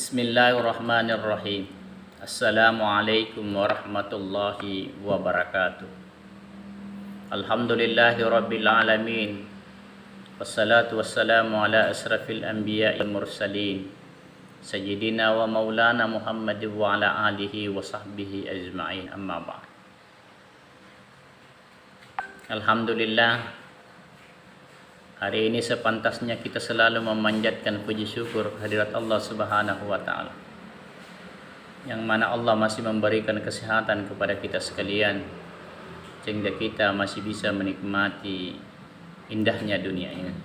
Bismillahirrahmanirrahim. Assalamualaikum warahmatullahi wabarakatuh. Alhamdulillahi rabbil alamin. Wassalatu wassalamu ala asrafil anbiya'i wal mursalin. Sayyidina wa maulana Muhammad wa ala alihi wa sahbihi ajma'in, amma ba'd. Alhamdulillah, hari ini sepantasnya kita selalu memanjatkan puji syukur kehadirat Allah Subhanahu wa taala. Yang mana Allah masih memberikan kesehatan kepada kita sekalian sehingga kita masih bisa menikmati indahnya dunia ini.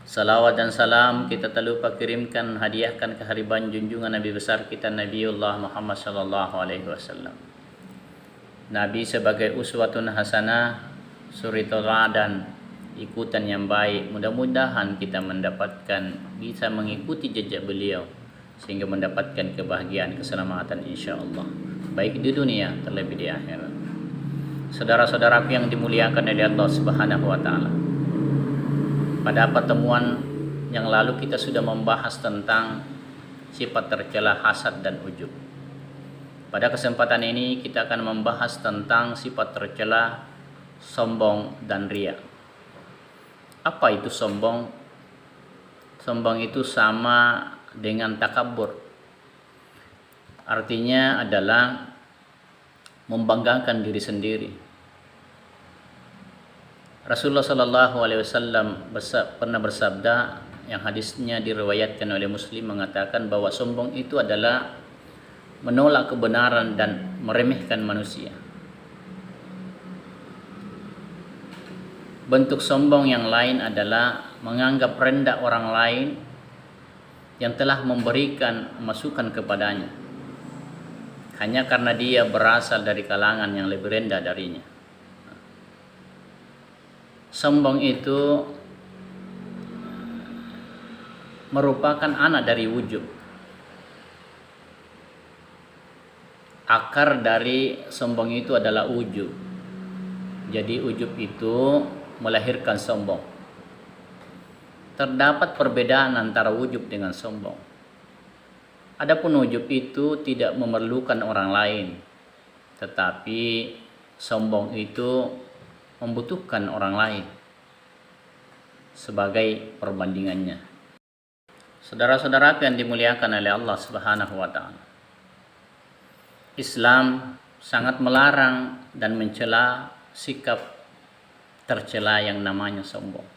Salawat dan salam kita tak lupa kirimkan, hadiahkan ke hariban junjungan Nabi besar kita Nabiullah Muhammad sallallahu alaihi wasallam. Nabi sebagai uswatun hasanah, suri teladan, ikutan yang baik. Mudah-mudahan kita mendapatkan, bisa mengikuti jejak beliau sehingga mendapatkan kebahagiaan, keselamatan insyaallah, baik di dunia terlebih di akhirat. Saudara-saudaraku yang dimuliakan oleh Allah Subhanahu wa taala, pada pertemuan yang lalu kita sudah membahas tentang sifat tercela hasad dan ujub. Pada kesempatan ini kita akan membahas tentang sifat tercela sombong dan riya. Apa itu sombong? Sombong itu sama dengan takabur. Artinya adalah membanggakan diri sendiri. Rasulullah sallallahu alaihi wasallam pernah bersabda, yang hadisnya diriwayatkan oleh Muslim, mengatakan bahwa sombong itu adalah menolak kebenaran dan meremehkan manusia. Bentuk sombong yang lain adalah menganggap rendah orang lain yang telah memberikan masukan kepadanya hanya karena dia berasal dari kalangan yang lebih rendah darinya. Sombong itu merupakan anak dari ujub. Akar dari sombong itu adalah ujub. Jadi ujub itu melahirkan sombong. Terdapat perbedaan antara ujub dengan sombong. Adapun ujub itu tidak memerlukan orang lain, tetapi sombong itu membutuhkan orang lain sebagai perbandingannya. Saudara-saudaraku yang dimuliakan oleh Allah Subhanahu wa taala, Islam sangat melarang dan mencela sikap tercela yang namanya sombong.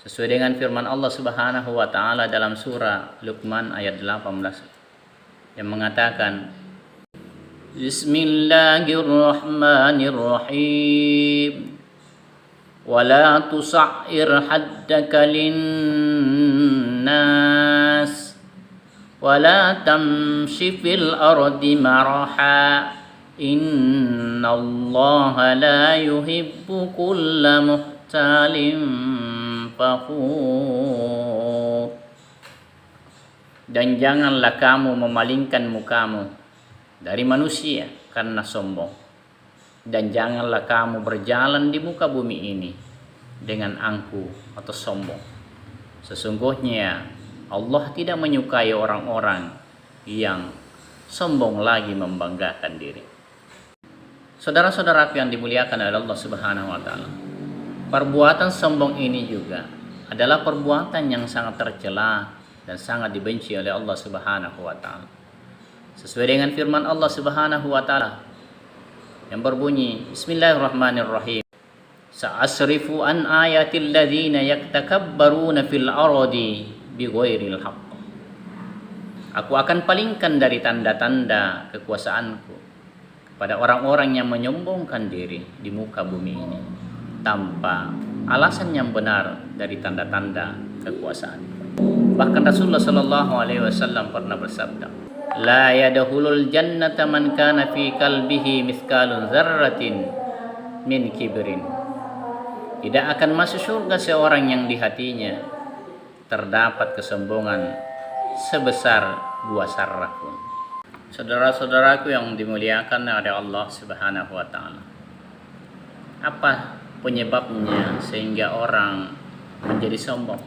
Sesuai dengan firman Allah Subhanahu wa taala dalam surah Luqman ayat 18 yang mengatakan, Bismillahirrahmanirrahim. Wala tusa'ir haddaka linnas wala tamshi fil ardi maraha innallaha la yuhibbu kulla muhtalin fakhur. Dan janganlah kamu memalingkan mukamu dari manusia karena sombong, dan janganlah kamu berjalan di muka bumi ini dengan angkuh atau sombong. Sesungguhnya Allah tidak menyukai orang-orang yang sombong lagi membanggakan diri. Saudara-saudaraku yang dimuliakan oleh Allah Subhanahu wa taala, perbuatan sombong ini juga adalah perbuatan yang sangat tercela dan sangat dibenci oleh Allah Subhanahu wa taala. Sesuai dengan firman Allah Subhanahu wa taala yang berbunyi, Bismillahirrahmanirrahim. Sa'asrifu an ayatil ladzina yaktakabbaruna fil ardi bighairil haqq. Aku akan palingkan dari tanda-tanda kekuasaanku kepada orang-orang yang menyombongkan diri di muka bumi ini tanpa alasan yang benar dari tanda-tanda kekuasaan. Bahkan Rasulullah sallallahu alaihi wasallam pernah bersabda, La yadkhulul jannata man kana fi qalbihi mithqalun dzarratin min kibrin. Tidak akan masuk surga seorang yang di hatinya terdapat kesombongan sebesar buah zarrah pun. Saudara-saudaraku yang dimuliakan oleh Allah Subhanahu wa taala, apa penyebabnya sehingga orang menjadi sombong?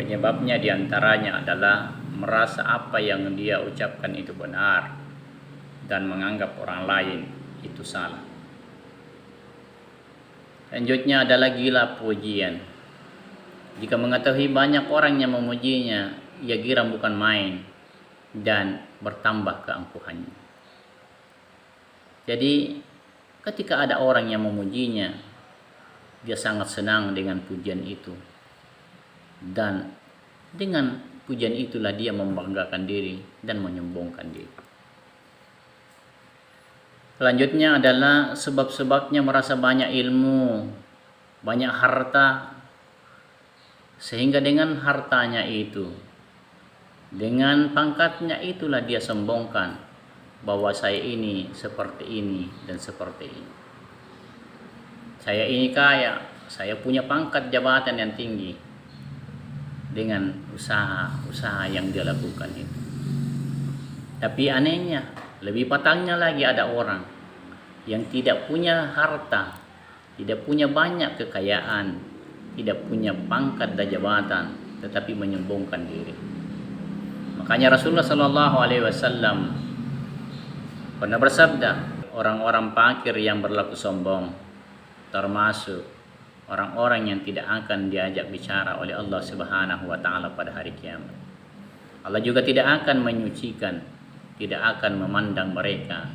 Penyebabnya diantaranya adalah merasa apa yang dia ucapkan itu benar dan menganggap orang lain itu salah. Selanjutnya adalah gila pujian. Jika mengetahui banyak orang yang memujinya, ia girang bukan main dan bertambah keangkuhannya. Jadi ketika ada orang yang memujinya, dia sangat senang dengan pujian itu. Dan dengan pujian itulah dia membanggakan diri dan menyombongkan diri. Selanjutnya adalah sebab-sebabnya merasa banyak ilmu, banyak harta, sehingga dengan hartanya itu, dengan pangkatnya itulah dia sombongkan bahwa saya ini seperti ini dan seperti ini. Saya ini kaya, saya punya pangkat jabatan yang tinggi dengan usaha-usaha yang dia lakukan itu. Tapi anehnya, lebih patangnya lagi ada orang yang tidak punya harta, tidak punya banyak kekayaan, tidak punya pangkat dan jabatan, tetapi menyombongkan diri. Makanya Rasulullah SAW pernah bersabda, orang-orang fakir yang berlaku sombong termasuk orang-orang yang tidak akan diajak bicara oleh Allah Subhanahu wa taala pada hari kiamat. Allah juga tidak akan menyucikan, tidak akan memandang mereka,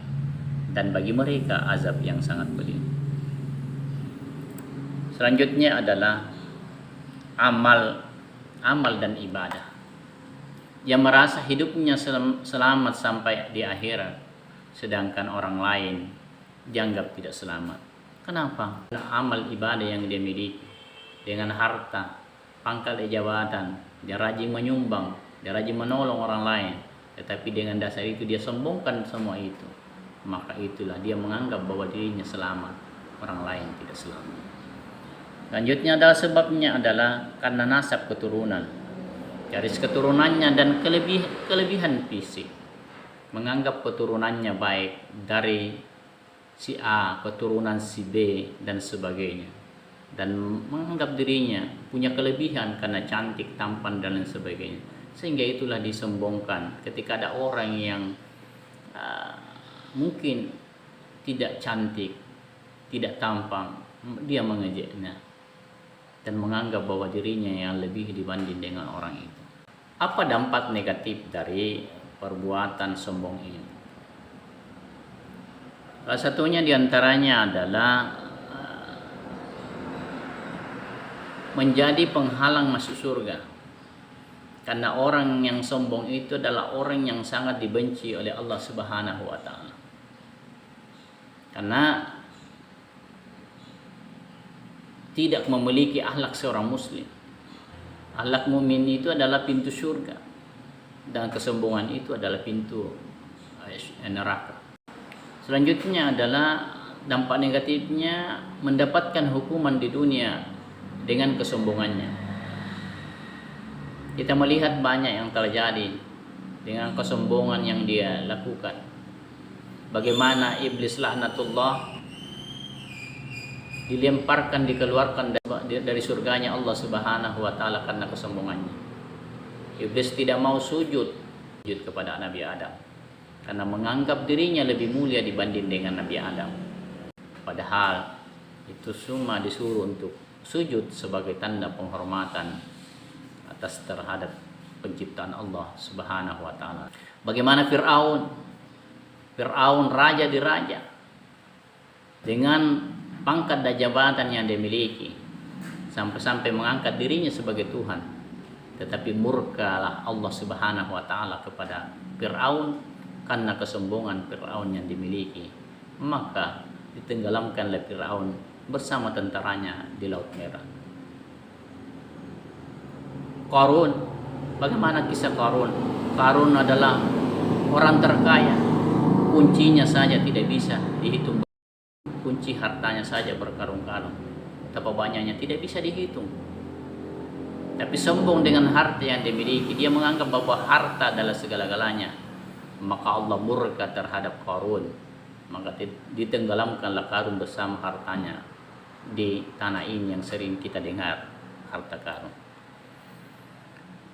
dan bagi mereka azab yang sangat pedih. Selanjutnya adalah amal dan ibadah. Yang merasa hidupnya selamat sampai di akhirat, sedangkan orang lain dianggap tidak selamat. Kenapa? Amal ibadah yang dia miliki dengan harta, pangkat jabatan, dia rajin menyumbang, dia rajin menolong orang lain, tetapi dengan dasar itu dia sombongkan semua itu, maka itulah dia menganggap bahwa dirinya selamat, orang lain tidak selamat. Selanjutnya adalah sebabnya adalah karena nasab keturunan, garis keturunannya dan kelebihan fisik, menganggap keturunannya baik dari si A, keturunan si B dan sebagainya, dan menganggap dirinya punya kelebihan karena cantik, tampan dan lain sebagainya, sehingga itulah disombongkan ketika ada orang yang mungkin tidak cantik, tidak tampan, dia mengejeknya dan menganggap bahwa dirinya yang lebih dibanding dengan orang itu. Apa dampak negatif dari perbuatan sombong ini? Salah satunya diantaranya adalah menjadi penghalang masuk surga. Karena orang yang sombong itu adalah orang yang sangat dibenci oleh Allah Subhanahu wa taala. Karena tidak memiliki akhlak seorang muslim. Akhlak mukmin itu adalah pintu surga, dan kesombongan itu adalah pintu neraka. Selanjutnya adalah dampak negatifnya mendapatkan hukuman di dunia dengan kesombongannya. Kita melihat banyak yang terjadi dengan kesombongan yang dia lakukan. Bagaimana iblis laknatullah dilemparkan, dikeluarkan dari surganya Allah Subhanahu wa taala karena kesombongannya. Iblis tidak mau sujud kepada Nabi Adam karena menganggap dirinya lebih mulia dibanding dengan Nabi Adam. Padahal itu semua disuruh untuk sujud sebagai tanda penghormatan atas terhadap penciptaan Allah Subhanahu wa taala. Bagaimana Fir'aun raja di raja dengan pangkat dan jabatan yang dia miliki, sampai-sampai mengangkat dirinya sebagai Tuhan, tetapi murkalah Allah Subhanahu wa taala kepada Fir'aun karena kesombongan Fir'aun yang dimiliki, maka ditenggelamkanlah Fir'aun bersama tentaranya di Laut Merah. Qarun, bagaimana kisah Qarun? Qarun adalah orang terkaya, kuncinya saja tidak bisa dihitung, kunci hartanya saja berkarung-karung, betapa banyaknya tidak bisa dihitung. Tapi sombong dengan harta yang dimiliki, dia menganggap bahwa harta adalah segala-galanya. Maka Allah murka terhadap Qarun, maka ditenggelamkanlah Qarun bersama hartanya di tanah ini yang sering kita dengar, harta karun.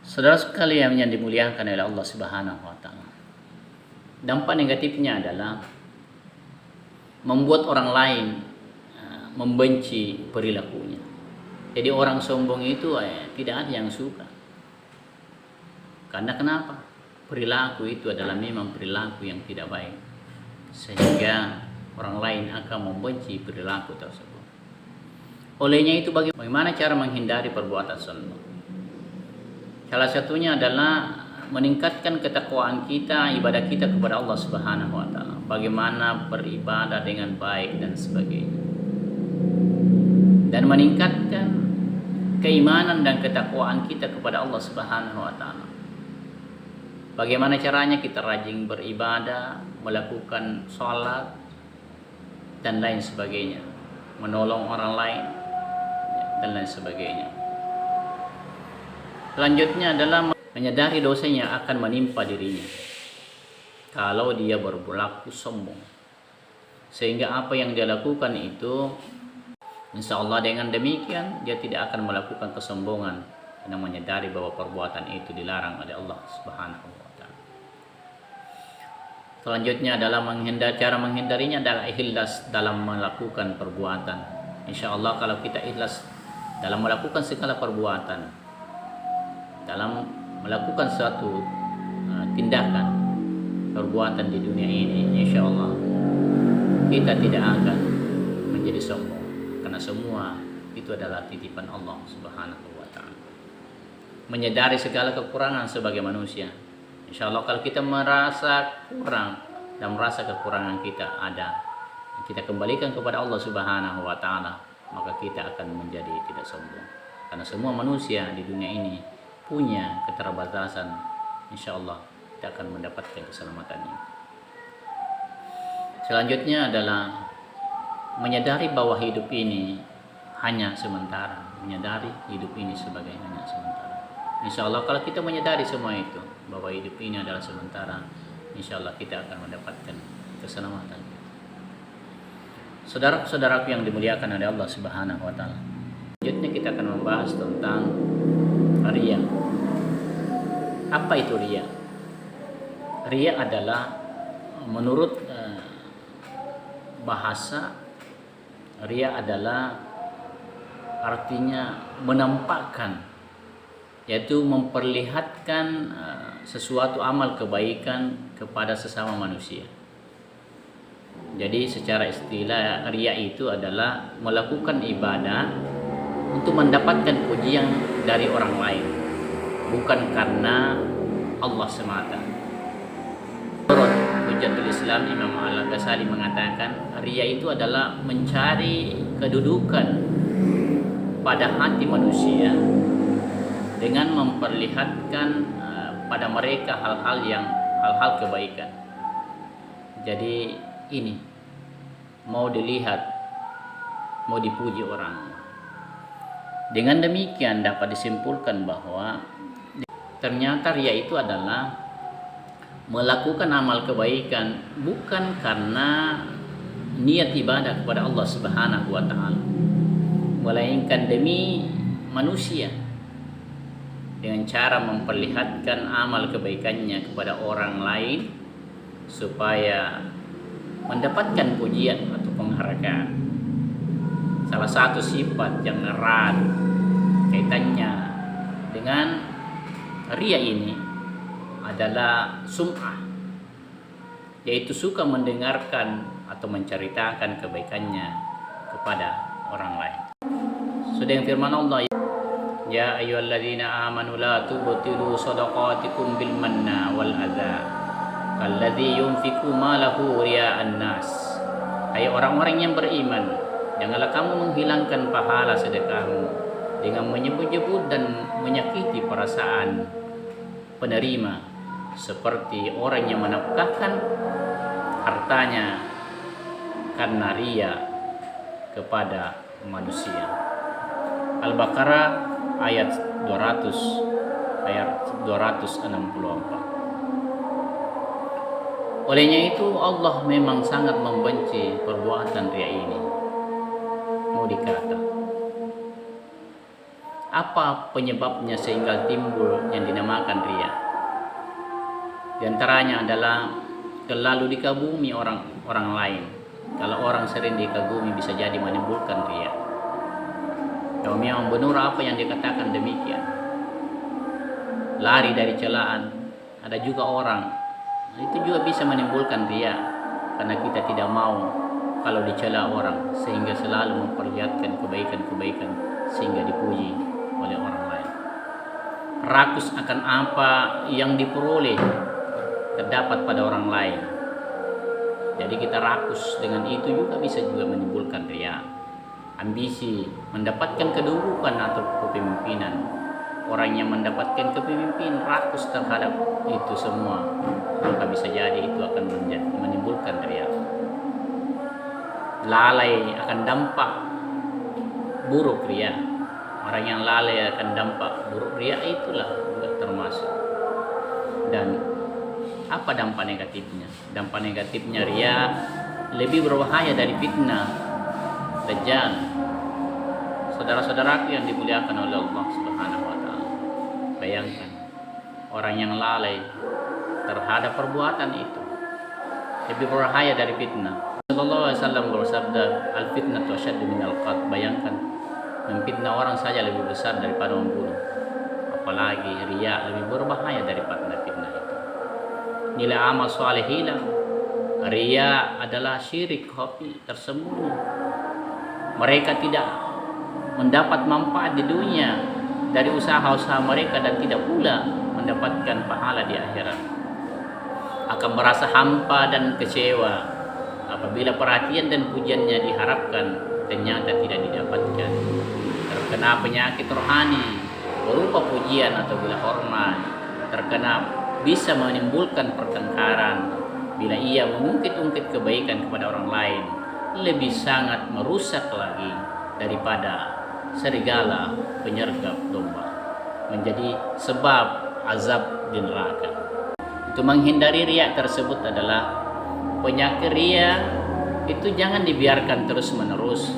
Saudara sekalian yang dimuliakan oleh Allah Subhanahu wa taala. Dampak negatifnya adalah membuat orang lain membenci perilakunya. Jadi orang sombong itu tidak ada yang suka. Karena kenapa? Perilaku itu adalah memang perilaku yang tidak baik. Sehingga orang lain akan membenci perilaku tersebut. Olehnya itu bagaimana cara menghindari perbuatan sombong? Salah satunya adalah meningkatkan ketakwaan kita, ibadah kita kepada Allah Subhanahu wa taala. Bagaimana beribadah dengan baik dan sebagainya. Dan meningkatkan keimanan dan ketakwaan kita kepada Allah Subhanahu wa taala. Bagaimana caranya? Kita rajin beribadah, melakukan sholat dan lain sebagainya, menolong orang lain dan lain sebagainya. Selanjutnya adalah menyadari dosanya akan menimpa dirinya kalau dia berperilaku sombong, sehingga apa yang dia lakukan itu insya Allah dengan demikian dia tidak akan melakukan kesombongan karena menyadari bahwa perbuatan itu dilarang oleh Allah Subhanahu wa taala. Selanjutnya adalah cara menghindarinya adalah ikhlas dalam melakukan perbuatan. Insya Allah kalau kita ikhlas dalam melakukan segala perbuatan, dalam melakukan suatu tindakan perbuatan di dunia ini, insya Allah kita tidak akan menjadi sombong, karena semua itu adalah titipan Allah Subhanahu wa taala. Menyadari segala kekurangan sebagai manusia, insya Allah kalau kita merasa kurang dan merasa kekurangan kita ada, kita kembalikan kepada Allah Subhanahu wa taala, maka kita akan menjadi tidak sombong. Karena semua manusia di dunia ini punya keterbatasan, insya Allah kita akan mendapatkan keselamatannya. Selanjutnya adalah menyadari bahwa hidup ini hanya sementara, menyadari hidup ini sebagai hanya sementara. Insya Allah kalau kita menyadari semua itu, bahwa hidup ini adalah sementara, insya Allah kita akan mendapatkan keselamatan. Saudara-saudaraku yang dimuliakan oleh Allah Subhanahu wa taala. Selanjutnya kita akan membahas tentang riya. Apa itu riya? Riya adalah menurut bahasa, riya adalah artinya menampakkan, yaitu memperlihatkan sesuatu amal kebaikan kepada sesama manusia. Jadi secara istilah riya itu adalah melakukan ibadah untuk mendapatkan pujian dari orang lain, bukan karena Allah semata. Menurut Hujjatul Islam Imam Al-Ghazali mengatakan riya itu adalah mencari kedudukan pada hati manusia dengan memperlihatkan pada mereka hal-hal kebaikan. Jadi ini mau dilihat, mau dipuji orang. Dengan demikian dapat disimpulkan bahwa ternyata riya itu adalah melakukan amal kebaikan bukan karena niat ibadah kepada Allah Subhanahu wa taala, melainkan demi manusia, dengan cara memperlihatkan amal kebaikannya kepada orang lain supaya mendapatkan pujian atau penghargaan. Salah satu sifat yang erat kaitannya dengan riya ini adalah sum'ah, yaitu suka mendengarkan atau menceritakan kebaikannya kepada orang lain. Sudah yang firman Allah, ya ayyuhalladzina amanu la tubtilu shadaqatikum bil manna wal adza kalladzi yunfiqu malahu riya'an nas. Hai orang-orang yang beriman, janganlah kamu menghilangkan pahala sedekahmu dengan menyebut-nyebut dan menyakiti perasaan penerima, seperti orang yang menafkahkan hartanya karena riya kepada manusia. Al-Baqarah ayat 264. Olehnya itu Allah memang sangat membenci perbuatan riya ini. Mau dikata Apa penyebabnya sehingga timbul yang dinamakan riya? Di antaranya adalah terlalu dikagumi orang lain. Kalau orang sering dikagumi bisa jadi menimbulkan riya. Kalau memang benar apa yang dikatakan demikian, lari dari celaan. Ada juga orang itu juga bisa menimbulkan riya, karena kita tidak mau kalau dicela orang, sehingga selalu memperlihatkan kebaikan-kebaikan sehingga dipuji oleh orang lain. Rakus akan apa yang diperoleh terdapat pada orang lain. Jadi kita rakus dengan itu juga bisa juga menimbulkan riya. Ambisi mendapatkan kedudukan atau kepemimpinan. Orang yang mendapatkan kepemimpinan rakus terhadap itu semua, maka bisa jadi itu akan menimbulkan riya. Lalai akan dampak buruk riya. Orang yang lalai akan dampak buruk riya itulah juga termasuk. Dan apa dampak negatifnya? Dampak negatifnya riya lebih berbahaya dari fitnah Dajjal. Saudara-saudaraku yang dimuliakan oleh Allah Subhanahu wa taala. Bayangkan orang yang lalai terhadap perbuatan itu lebih berbahaya dari fitnah. Sallallahu alaihi wasallam bersabda, "Al-fitnatu asyaddu minal qatl." Bayangkan, memfitnah orang saja lebih besar daripada membunuh. Apalagi riya lebih berbahaya daripada fitnah itu. Nilai amal saleh hilang. Riya adalah syirik khafi tersembunyi. Mereka tidak mendapat manfaat di dunia dari usaha-usaha mereka dan tidak pula mendapatkan pahala di akhirat. Akan merasa hampa dan kecewa apabila perhatian dan pujiannya diharapkan ternyata tidak didapatkan. Terkena penyakit rohani berupa pujian atau bila hormat, terkena bisa menimbulkan pertengkaran. Bila ia mengungkit-ungkit kebaikan kepada orang lain, lebih sangat merusak lagi daripada serigala penyergap domba, menjadi sebab azab di neraka. Untuk menghindari riya tersebut adalah penyakit riya itu jangan dibiarkan terus-menerus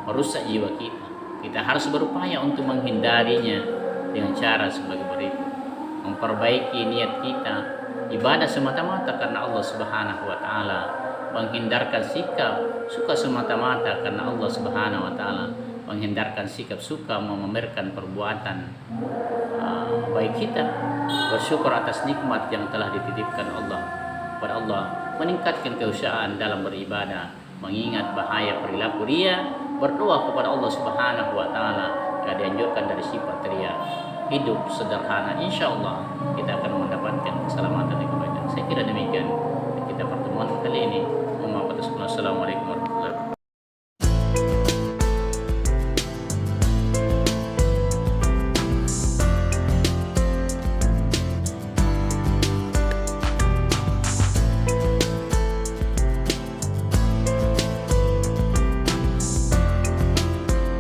merusak jiwa kita. Kita harus berupaya untuk menghindarinya dengan cara sebagai berikut. Memperbaiki niat kita, ibadah semata-mata karena Allah Subhanahu wa taala, menghindarkan sikap suka semata-mata karena Allah Subhanahu wa taala, menghindarkan sikap suka memamerkan perbuatan baik kita, bersyukur atas nikmat yang telah dititipkan Allah kepada Allah, meningkatkan keusahaan dalam beribadah, mengingat bahaya perilaku riya, berdoa kepada Allah Subhanahu wa taala agar dianjurkan dari sifat riya. Hidup sederhana, insya Allah kita akan mendapatkan keselamatan.